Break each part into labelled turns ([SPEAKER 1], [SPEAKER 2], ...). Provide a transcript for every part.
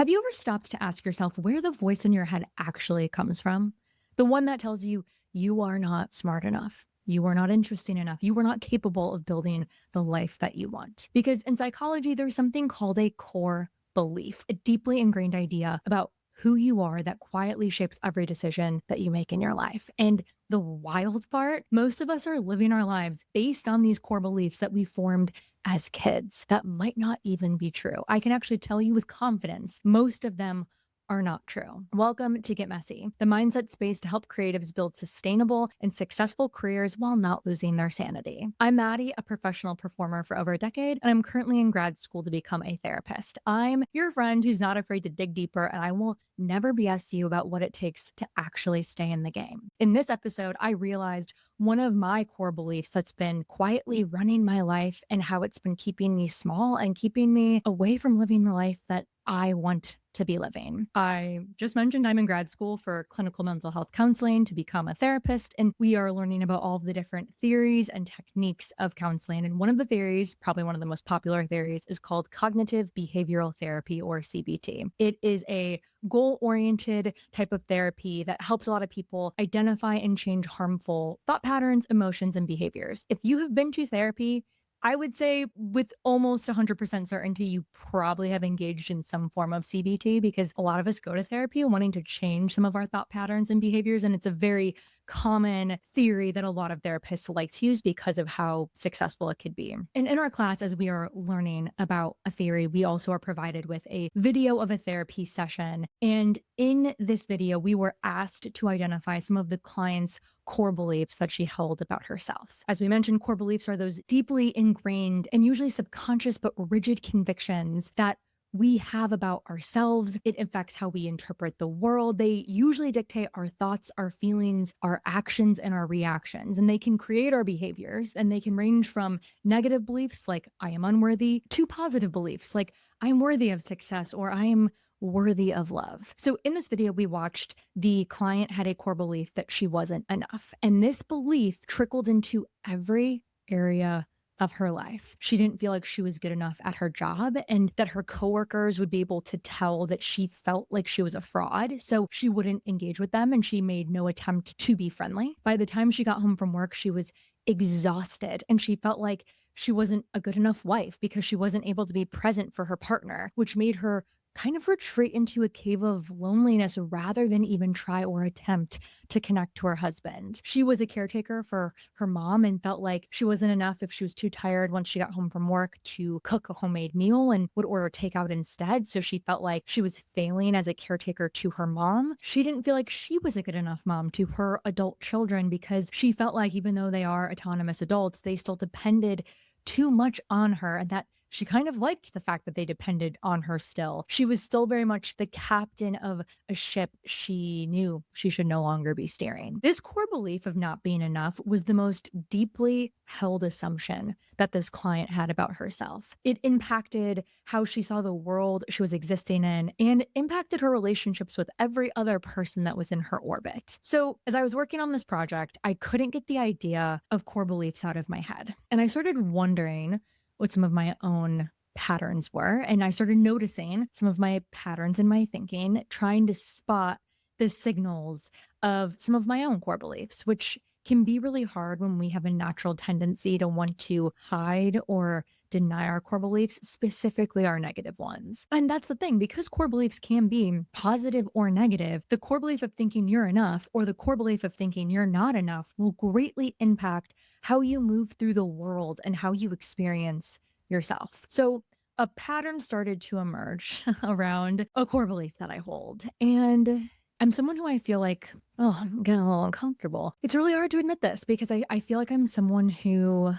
[SPEAKER 1] Have you ever stopped to ask yourself where the voice in your head actually comes from? The one that tells you you are not smart enough. You are not interesting enough. You are not capable of building the life that you want. Because in psychology, there's something called a core belief, a deeply ingrained idea about who you are that quietly shapes every decision that you make in your life. And the wild part, most of us are living our lives based on these core beliefs that we formed as kids. That might not even be true. I can actually tell you with confidence, most of them are not true. Welcome to Get Messy, the mindset space to help creatives build sustainable and successful careers while not losing their sanity. I'm Maddie, a professional performer for over a decade, and I'm currently in grad school to become a therapist. I'm your friend who's not afraid to dig deeper, and I will never BS you about what it takes to actually stay in the game. In this episode, I realized one of my core beliefs that's been quietly running my life and how it's been keeping me small and keeping me away from living the life that I want to be living. I just mentioned I'm in grad school for clinical mental health counseling to become a therapist, and we are learning about all of the different theories and techniques of counseling. And one of the theories, probably one of the most popular theories, is called cognitive behavioral therapy, or CBT. It is a goal-oriented type of therapy that helps a lot of people identify and change harmful thought patterns, emotions, and behaviors. If you have been to therapy, I would say with almost 100% certainty, you probably have engaged in some form of CBT, because a lot of us go to therapy wanting to change some of our thought patterns and behaviors. And it's a very common theory that a lot of therapists like to use because of how successful it could be. And in our class, as we are learning about a theory, we also are provided with a video of a therapy session. And in this video, we were asked to identify some of the client's core beliefs that she held about herself. As we mentioned, core beliefs are those deeply ingrained and usually subconscious but rigid convictions that we have about ourselves. It affects how we interpret the world. They usually dictate our thoughts, our feelings, our actions, and our reactions. And they can create our behaviors, and they can range from negative beliefs like I am unworthy to positive beliefs like I am worthy of success or I am worthy of love. So in this video, we watched the client had a core belief that she wasn't enough. And this belief trickled into every area of her life. She didn't feel like she was good enough at her job, and that her coworkers would be able to tell that she felt like she was a fraud. So she wouldn't engage with them, and she made no attempt to be friendly. By the time she got home from work, she was exhausted, and she felt like she wasn't a good enough wife because she wasn't able to be present for her partner, which made her kind of retreat into a cave of loneliness rather than even try or attempt to connect to her husband. She was a caretaker for her mom and felt like she wasn't enough if she was too tired once she got home from work to cook a homemade meal, and would order takeout instead. So she felt like she was failing as a caretaker to her mom. She didn't feel like she was a good enough mom to her adult children because she felt like even though they are autonomous adults, they still depended too much on her, and that she kind of liked the fact that they depended on her still. She was still very much the captain of a ship she knew she should no longer be steering. This core belief of not being enough was the most deeply held assumption that this client had about herself. It impacted how she saw the world she was existing in and impacted her relationships with every other person that was in her orbit. So as I was working on this project, I couldn't get the idea of core beliefs out of my head. And I started wondering what some of my own patterns were. And I started noticing some of my patterns in my thinking, trying to spot the signals of some of my own core beliefs, which can be really hard when we have a natural tendency to want to hide or deny our core beliefs, specifically our negative ones. And that's the thing, because core beliefs can be positive or negative, the core belief of thinking you're enough or the core belief of thinking you're not enough will greatly impact how you move through the world and how you experience yourself. So a pattern started to emerge around a core belief that I hold. And I'm someone who I feel like, oh, I'm getting a little uncomfortable. It's really hard to admit this because I feel like I'm someone who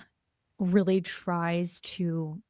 [SPEAKER 1] really tries to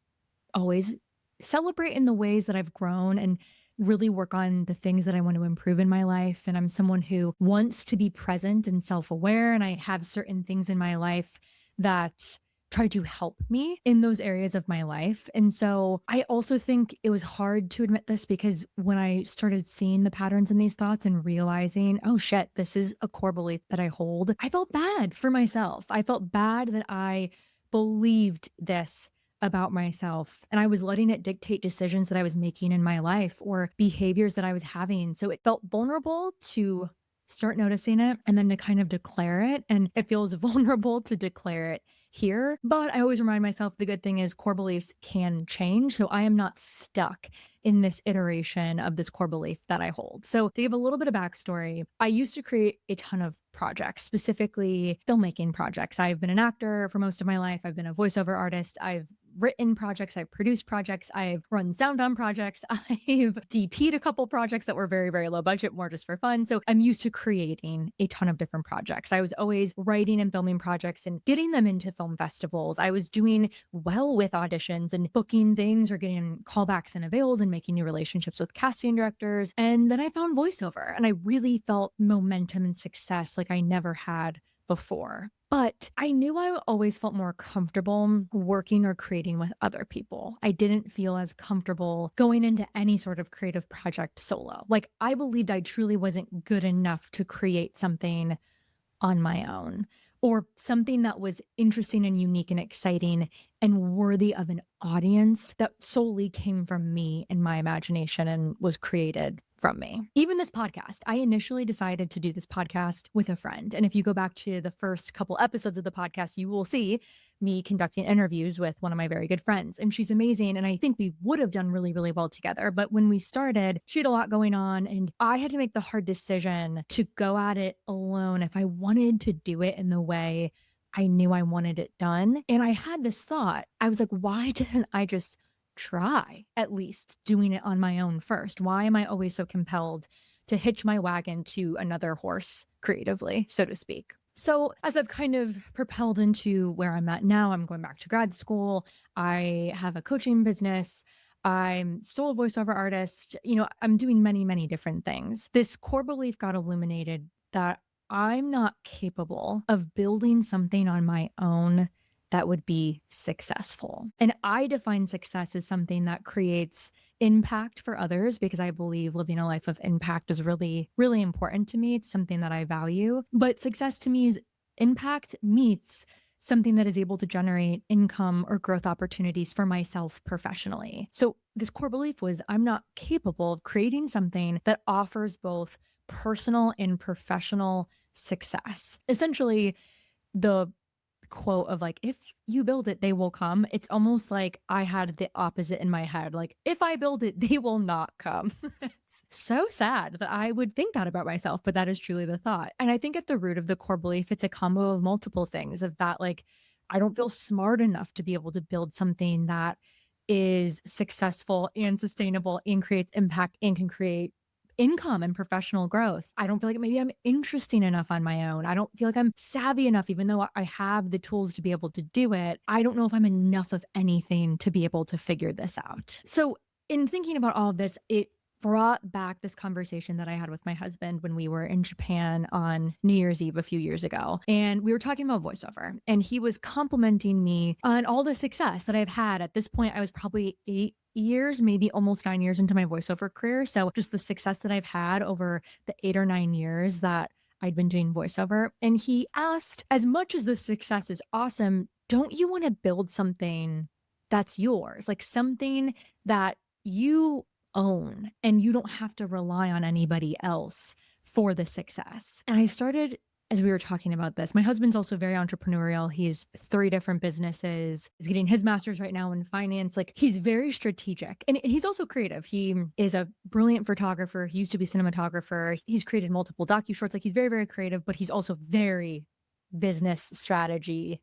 [SPEAKER 1] always celebrate in the ways that I've grown and really work on the things that I want to improve in my life. And I'm someone who wants to be present and self-aware. And I have certain things in my life that try to help me in those areas of my life. And so I also think it was hard to admit this because when I started seeing the patterns in these thoughts and realizing, oh shit, this is a core belief that I hold, I felt bad for myself. I felt bad that I believed this about myself and I was letting it dictate decisions that I was making in my life or behaviors that I was having. So it felt vulnerable to start noticing it and then to kind of declare it. And it feels vulnerable to declare it here. But I always remind myself the good thing is core beliefs can change. So I am not stuck in this iteration of this core belief that I hold. So to give a little bit of backstory, I used to create a ton of projects, specifically filmmaking projects. I've been an actor for most of my life. I've been a voiceover artist. I've written projects, I've produced projects, I've run sound on projects, I've DP'd a couple projects that were very, very low budget, more just for fun. So I'm used to creating a ton of different projects. I was always writing and filming projects and getting them into film festivals. I was doing well with auditions and booking things or getting callbacks and avails and making new relationships with casting directors. And then I found voiceover and I really felt momentum and success like I never had before. But I knew I always felt more comfortable working or creating with other people. I didn't feel as comfortable going into any sort of creative project solo. Like I believed I truly wasn't good enough to create something on my own or something that was interesting and unique and exciting and worthy of an audience that solely came from me and my imagination and was created from me. Even this podcast, I initially decided to do this podcast with a friend. And if you go back to the first couple episodes of the podcast, you will see me conducting interviews with one of my very good friends. And she's amazing. And I think we would have done really, really well together. But when we started, she had a lot going on. And I had to make the hard decision to go at it alone if I wanted to do it in the way I knew I wanted it done. And I had this thought. I was like, why didn't I just try at least doing it on my own first? Why am I always so compelled to hitch my wagon to another horse creatively, so to speak? So as I've kind of propelled into where I'm at now, I'm going back to grad school. I have a coaching business. I'm still a voiceover artist. I'm doing many, many different things. This core belief got illuminated that I'm not capable of building something on my own that would be successful. And I define success as something that creates impact for others because I believe living a life of impact is really, really important to me. It's something that I value. But success to me is impact meets something that is able to generate income or growth opportunities for myself professionally. So this core belief was I'm not capable of creating something that offers both personal and professional success. Essentially, the quote of like, if you build it, they will come. It's almost like I had the opposite in my head. Like, if I build it, they will not come. It's so sad that I would think that about myself, but that is truly the thought. And I think at the root of the core belief, it's a combo of multiple things of that, like, I don't feel smart enough to be able to build something that is successful and sustainable and creates impact and can create income and professional growth. I don't feel like maybe I'm interesting enough on my own. I don't feel like I'm savvy enough, even though I have the tools to be able to do it. I don't know if I'm enough of anything to be able to figure this out. So in thinking about all of this, it brought back this conversation that I had with my husband when we were in Japan on New Year's Eve a few years ago. And we were talking about voiceover, and he was complimenting me on all the success that I've had. At this point, I was probably 8 years, maybe almost 9 years into my voiceover career. So just the success that I've had over the 8 or 9 years that I'd been doing voiceover. And he asked, as much as the success is awesome, don't you want to build something that's yours? Like something that you own and you don't have to rely on anybody else for the success. And I started, as we were talking about this, my husband's also very entrepreneurial. He has 3 different businesses. He's getting his master's right now in finance. Like he's very strategic and he's also creative. He is a brilliant photographer. He used to be cinematographer. He's created multiple docu-shorts. Like he's very, very creative, but he's also very business strategy.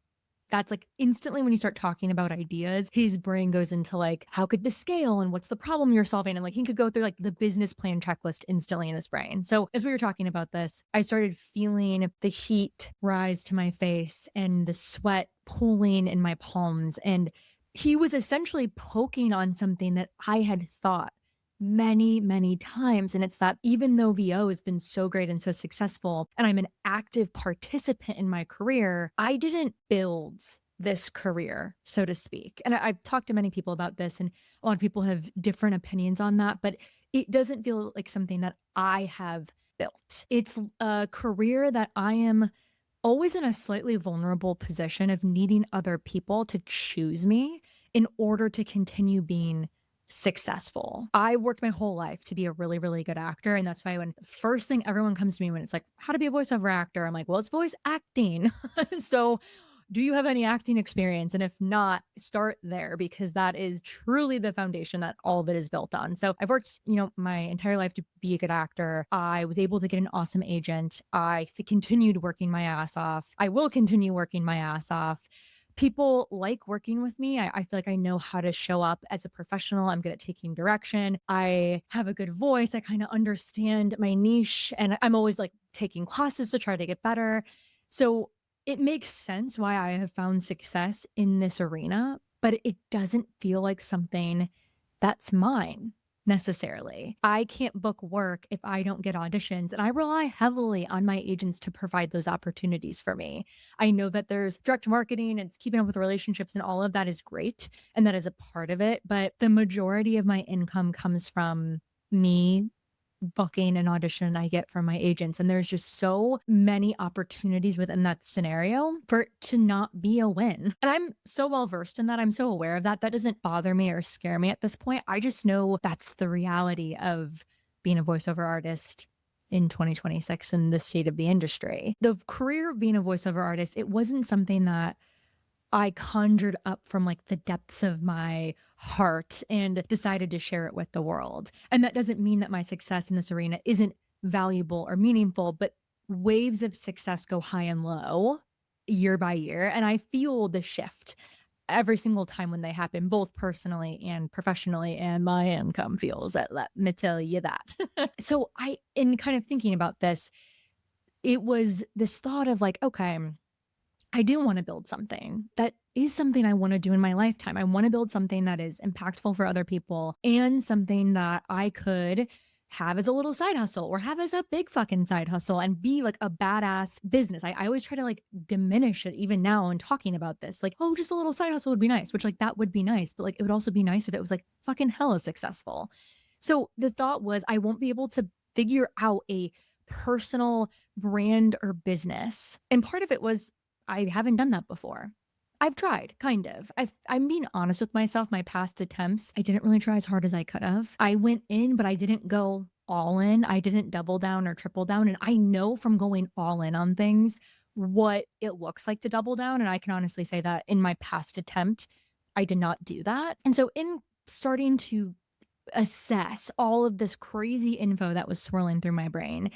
[SPEAKER 1] That's like instantly when you start talking about ideas, his brain goes into like, how could this scale and what's the problem you're solving? And like he could go through like the business plan checklist instantly in his brain. So as we were talking about this, I started feeling the heat rise to my face and the sweat pooling in my palms. And he was essentially poking on something that I had thought many, many times. And it's that even though VO has been so great and so successful, and I'm an active participant in my career, I didn't build this career, so to speak. And I've talked to many people about this, and a lot of people have different opinions on that, but it doesn't feel like something that I have built. It's a career that I am always in a slightly vulnerable position of needing other people to choose me in order to continue being successful. I worked my whole life to be a really, really good actor. And that's why when the first thing everyone comes to me when it's like, how to be a voiceover actor, I'm like, well, it's voice acting. So do you have any acting experience? And if not, start there because that is truly the foundation that all of it is built on. So I've worked, my entire life to be a good actor. I was able to get an awesome agent. Continued working my ass off. I will continue working my ass off. People like working with me. I feel like I know how to show up as a professional. I'm good at taking direction. I have a good voice. I kind of understand my niche and I'm always like taking classes to try to get better. So it makes sense why I have found success in this arena, but it doesn't feel like something that's mine necessarily. I can't book work if I don't get auditions, and I rely heavily on my agents to provide those opportunities for me. I know that there's direct marketing and it's keeping up with relationships, and all of that is great, and that is a part of it. But the majority of my income comes from me booking an audition I get from my agents. And there's just so many opportunities within that scenario for it to not be a win. And I'm so well versed in that. I'm so aware of that. That doesn't bother me or scare me at this point. I just know that's the reality of being a voiceover artist in 2026 in the state of the industry. The career of being a voiceover artist, it wasn't something that I conjured up from like the depths of my heart and decided to share it with the world. And that doesn't mean that my success in this arena isn't valuable or meaningful, but waves of success go high and low year by year. And I feel the shift every single time when they happen, both personally and professionally. And my income feels it. Let me tell you that. So in kind of thinking about this, it was this thought of like, okay, I do want to build something that is something I want to do in my lifetime. I want to build something that is impactful for other people and something that I could have as a little side hustle or have as a big fucking side hustle and be like a badass business. I always try to like diminish it even now in talking about this. Like, oh, just a little side hustle would be nice, which like that would be nice. But like it would also be nice if it was like fucking hella successful. So the thought was I won't be able to figure out a personal brand or business. And part of it was I haven't done that before. I've tried, kind of. I'm being honest with myself. My past attempts, I didn't really try as hard as I could have. I went in, but I didn't go all in. I didn't double down or triple down. And I know from going all in on things what it looks like to double down. And I can honestly say that in my past attempt, I did not do that. And so, in starting to assess all of this crazy info that was swirling through my brain,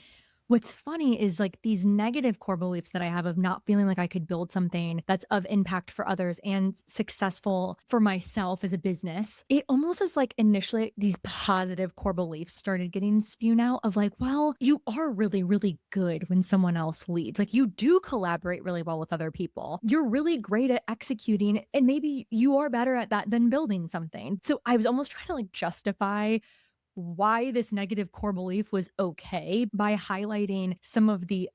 [SPEAKER 1] what's funny is like these negative core beliefs that I have of not feeling like I could build something that's of impact for others and successful for myself as a business. It almost is like initially these positive core beliefs started getting spewed out of like, well, you are really, really good when someone else leads. Like you do collaborate really well with other people. You're really great at executing, and maybe you are better at that than building something. So I was almost trying to like justify why this negative core belief was okay by highlighting some of the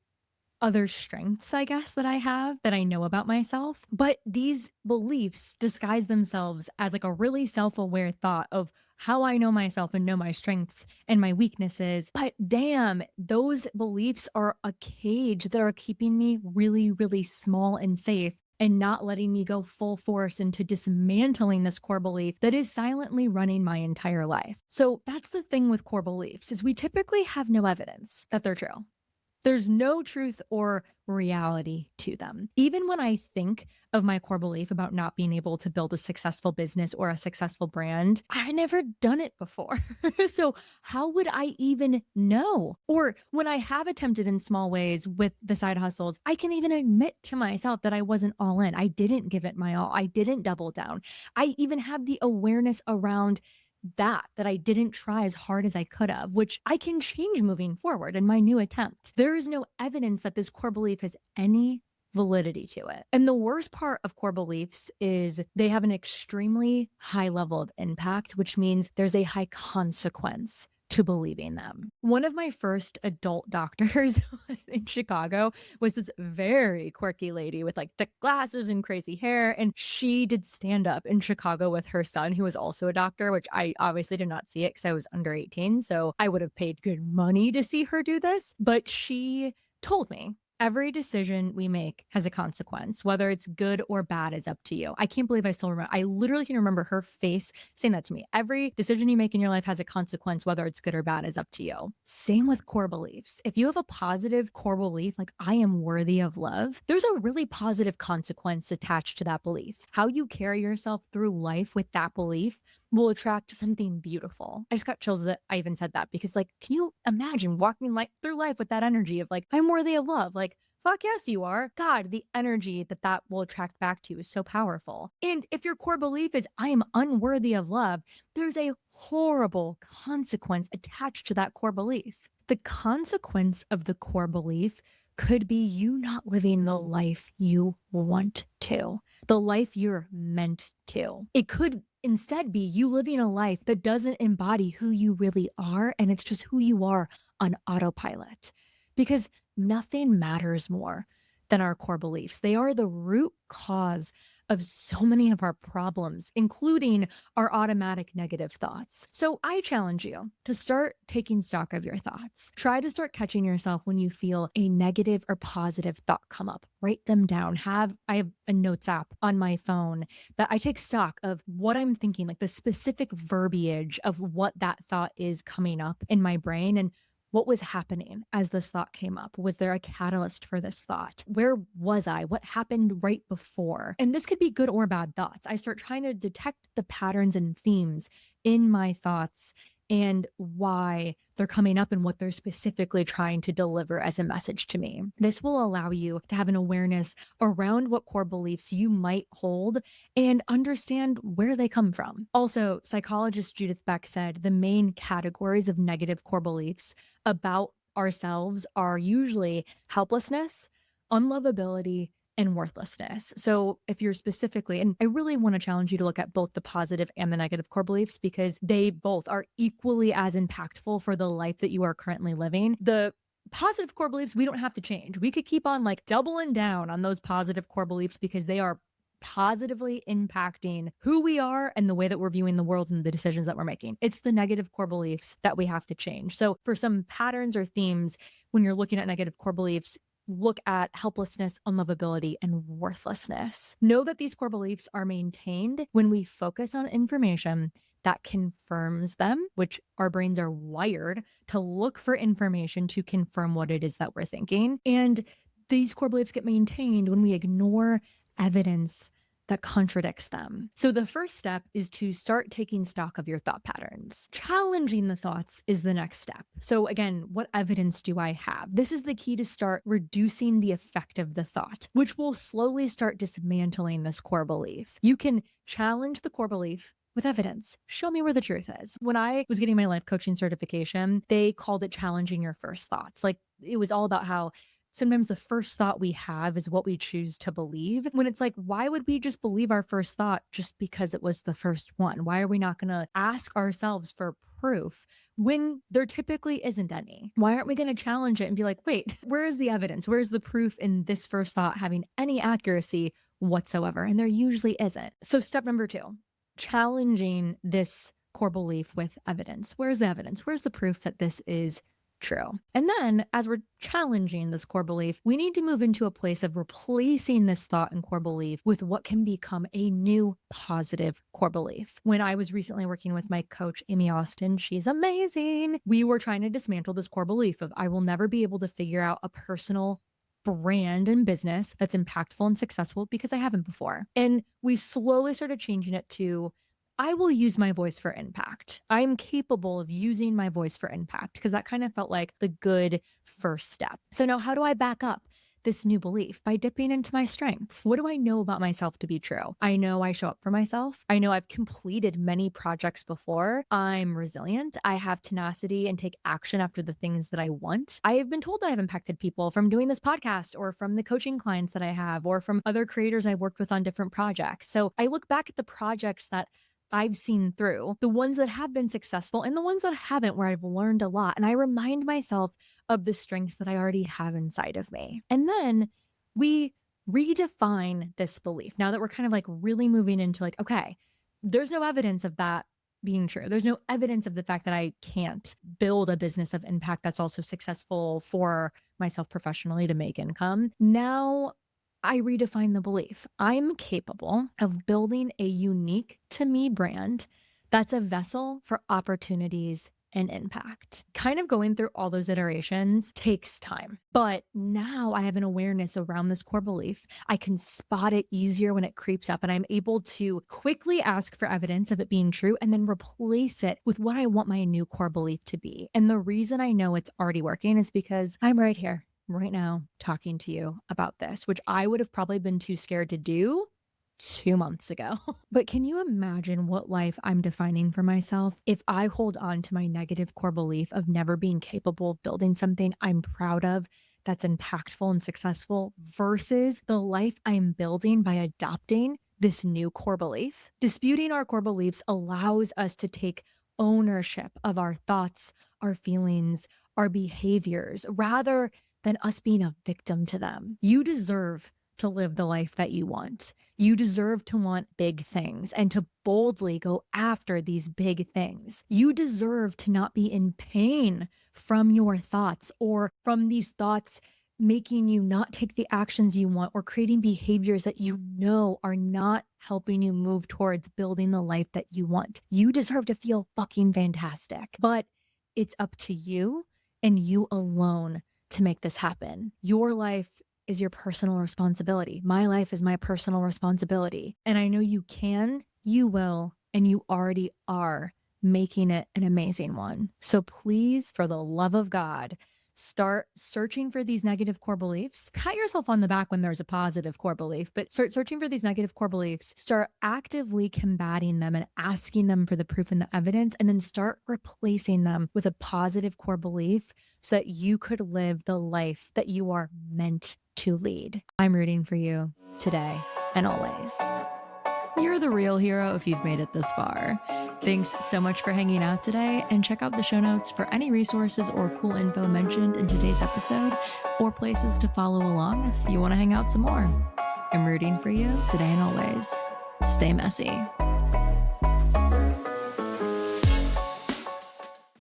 [SPEAKER 1] other strengths, I guess, that I have that I know about myself. But these beliefs disguise themselves as like a really self aware thought of how I know myself and know my strengths and my weaknesses. But damn, those beliefs are a cage that are keeping me really, really small and safe and not letting me go full force into dismantling this core belief that is silently running my entire life. So that's the thing with core beliefs is we typically have no evidence that they're true. There's no truth or reality to them. Even when I think of my core belief about not being able to build a successful business or a successful brand, I never done it before. So how would I even know? Or when I have attempted in small ways with the side hustles, I can even admit to myself that I wasn't all in. I didn't give it my all. I didn't double down. I even have the awareness around that I didn't try as hard as I could have, which I can change moving forward in my new attempt. There is no evidence that this core belief has any validity to it. And the worst part of core beliefs is they have an extremely high level of impact, which means there's a high consequence to believing them. One of my first adult doctors in Chicago was this very quirky lady with like thick glasses and crazy hair. And she did stand up in Chicago with her son, who was also a doctor, which I obviously did not see it because I was under 18. So I would have paid good money to see her do this. But she told me Every decision we make has a consequence. Whether it's good or bad is up to you. I can't believe I still remember. I literally can remember her face saying that to me. Every decision you make in your life has a consequence. Whether it's good or bad is up to you. Same with core beliefs. If you have a positive core belief, like I am worthy of love, there's a really positive consequence attached to that belief. How you carry yourself through life with that belief will attract something beautiful. I just got chills that I even said that because, like, can you imagine walking through life with that energy of like, I'm worthy of love? Like, fuck yes, you are. God, the energy that that will attract back to you is so powerful. And if your core belief is, I am unworthy of love, there's a horrible consequence attached to that core belief. The consequence of the core belief could be you not living the life you want to, the life you're meant to. It could instead be you living a life that doesn't embody who you really are, and it's just who you are on autopilot. Because nothing matters more than our core beliefs. They are the root cause of so many of our problems, including our automatic negative thoughts. So I challenge you to start taking stock of your thoughts. Try to start catching yourself when you feel a negative or positive thought come up. Write them down. I have a notes app on my phone that I take stock of what I'm thinking, like the specific verbiage of what that thought is coming up in my brain and what was happening as this thought came up? Was there a catalyst for this thought? Where was I? What happened right before? And this could be good or bad thoughts. I start trying to detect the patterns and themes in my thoughts and why they're coming up and what they're specifically trying to deliver as a message to me. This will allow you to have an awareness around what core beliefs you might hold and understand where they come from. Also, psychologist Judith Beck said the main categories of negative core beliefs about ourselves are usually helplessness, unlovability, and worthlessness. So if you're specifically, and I really want to challenge you to look at both the positive and the negative core beliefs because they both are equally as impactful for the life that you are currently living. The positive core beliefs, we don't have to change. We could keep on like doubling down on those positive core beliefs because they are positively impacting who we are and the way that we're viewing the world and the decisions that we're making. It's the negative core beliefs that we have to change. So for some patterns or themes, when you're looking at negative core beliefs, look at helplessness, unlovability, and worthlessness. Know that these core beliefs are maintained when we focus on information that confirms them, which our brains are wired to look for information to confirm what it is that we're thinking. And these core beliefs get maintained when we ignore evidence that contradicts them. So the first step is to start taking stock of your thought patterns. Challenging the thoughts is the next step. So again, what evidence do I have? This is the key to start reducing the effect of the thought, which will slowly start dismantling this core belief. You can challenge the core belief with evidence. Show me where the truth is. When I was getting my life coaching certification, they called it challenging your first thoughts. Like it was all about how sometimes the first thought we have is what we choose to believe. When it's like, why would we just believe our first thought just because it was the first one? Why are we not going to ask ourselves for proof when there typically isn't any? Why aren't we going to challenge it and be like, wait, where is the evidence? Where's the proof in this first thought having any accuracy whatsoever? And there usually isn't. So step number 2, challenging this core belief with evidence. Where's the evidence? Where's the proof that this is true? And then as we're challenging this core belief, we need to move into a place of replacing this thought and core belief with what can become a new positive core belief. When I was recently working with my coach, Amy Austin, she's amazing. We were trying to dismantle this core belief of I will never be able to figure out a personal brand and business that's impactful and successful because I haven't before. And we slowly started changing it to I will use my voice for impact. I'm capable of using my voice for impact because that kind of felt like the good first step. So now how do I back up this new belief? By dipping into my strengths. What do I know about myself to be true? I know I show up for myself. I know I've completed many projects before. I'm resilient. I have tenacity and take action after the things that I want. I have been told that I've impacted people from doing this podcast or from the coaching clients that I have or from other creators I've worked with on different projects. So I look back at the projects that I've seen through, the ones that have been successful and the ones that haven't, where I've learned a lot. And I remind myself of the strengths that I already have inside of me. And then we redefine this belief now that we're kind of like really moving into like, okay, there's no evidence of that being true. There's no evidence of the fact that I can't build a business of impact that's also successful for myself professionally to make income. Now I redefine the belief. I'm capable of building a unique to me brand that's a vessel for opportunities and impact. Kind of going through all those iterations takes time. But now I have an awareness around this core belief. I can spot it easier when it creeps up, and I'm able to quickly ask for evidence of it being true and then replace it with what I want my new core belief to be. And the reason I know it's already working is because I'm right here, right now, talking to you about this, which I would have probably been too scared to do 2 months ago. But can you imagine what life I'm defining for myself if I hold on to my negative core belief of never being capable of building something I'm proud of that's impactful and successful versus the life I'm building by adopting this new core belief? Disputing our core beliefs allows us to take ownership of our thoughts, our feelings, our behaviors, rather than us being a victim to them. You deserve to live the life that you want. You deserve to want big things and to boldly go after these big things. You deserve to not be in pain from your thoughts or from these thoughts making you not take the actions you want or creating behaviors that you know are not helping you move towards building the life that you want. You deserve to feel fucking fantastic, but it's up to you and you alone to make this happen. Your life is your personal responsibility. My life is my personal responsibility. And I know you can, you will, and you already are making it an amazing one. So please, for the love of God, start searching for these negative core beliefs. Pat yourself on the back when there's a positive core belief, but start searching for these negative core beliefs. Start actively combating them and asking them for the proof and the evidence, and then start replacing them with a positive core belief so that you could live the life that you are meant to lead. I'm rooting for you today and always. You're the real hero if you've made it this far. Thanks so much for hanging out today, and check out the show notes for any resources or cool info mentioned in today's episode, or places to follow along if you want to hang out some more. I'm rooting for you today and always. Stay messy.